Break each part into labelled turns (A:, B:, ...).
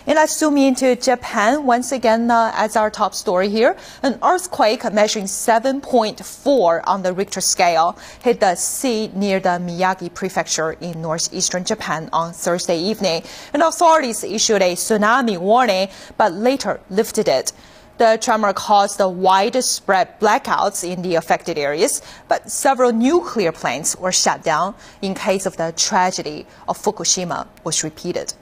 A: And let's zoom into Japan once again as our top story here. An earthquake measuring 7.4 on the Richter scale hit the sea near the Miyagi Prefecture in northeastern Japan on Thursday evening. And authorities issued a tsunami warning, but later lifted it. The tremor caused widespread blackouts in the affected areas, but several nuclear plants were shut down in case of the tragedy of Fukushima was repeated.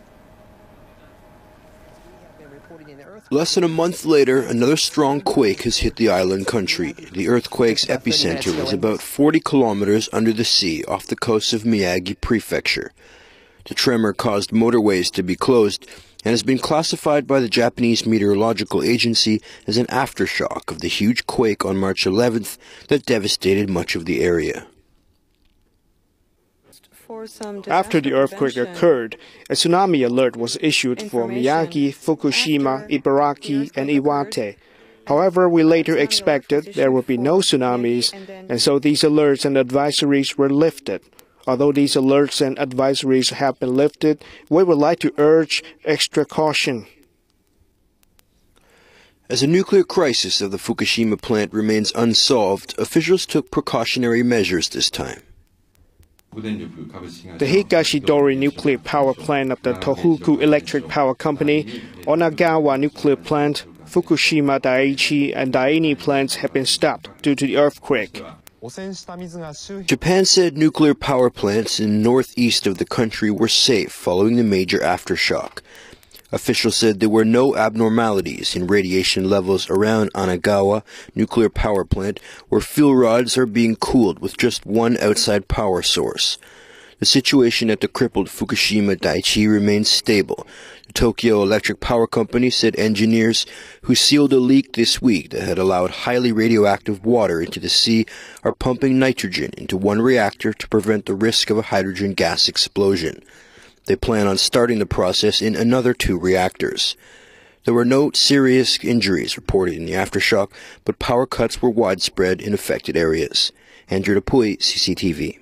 B: Less than a month later, another strong quake has hit the island country. The earthquake's epicenter was about 40 kilometers under the sea off the coast of Miyagi Prefecture. The tremor caused motorways to be closed and has been classified by the Japanese Meteorological Agency as an aftershock of the huge quake on March 11th that devastated much of the area.
C: After the earthquake occurred, a tsunami alert was issued for Miyagi, Fukushima, Ibaraki, and Iwate. However, we later expected there would be no tsunamis, and so these alerts and advisories were lifted. Although these alerts and advisories have been lifted, we would like to urge extra caution.
B: As the nuclear crisis of the Fukushima plant remains unsolved, officials took precautionary measures this time.
C: The Higashidori nuclear power plant of the Tohoku Electric Power Company, Onagawa nuclear plant, Fukushima Daiichi and N.E plants have been stopped due to the earthquake.
B: Japan said nuclear power plants in northeast of the country were safe following the major aftershock. Officials said there were no abnormalities in radiation levels around Onagawa nuclear power plant, where fuel rods are being cooled with just one outside power source. The situation at the crippled Fukushima Daiichi remains stable. The Tokyo Electric Power Company said engineers who sealed a leak this week that had allowed highly radioactive water into the sea are pumping nitrogen into one reactor to prevent the risk of a hydrogen gas explosion. They plan on starting the process in another 2 reactors. There were no serious injuries reported in the aftershock, but power cuts were widespread in affected areas. Andrew Dupuy, CCTV.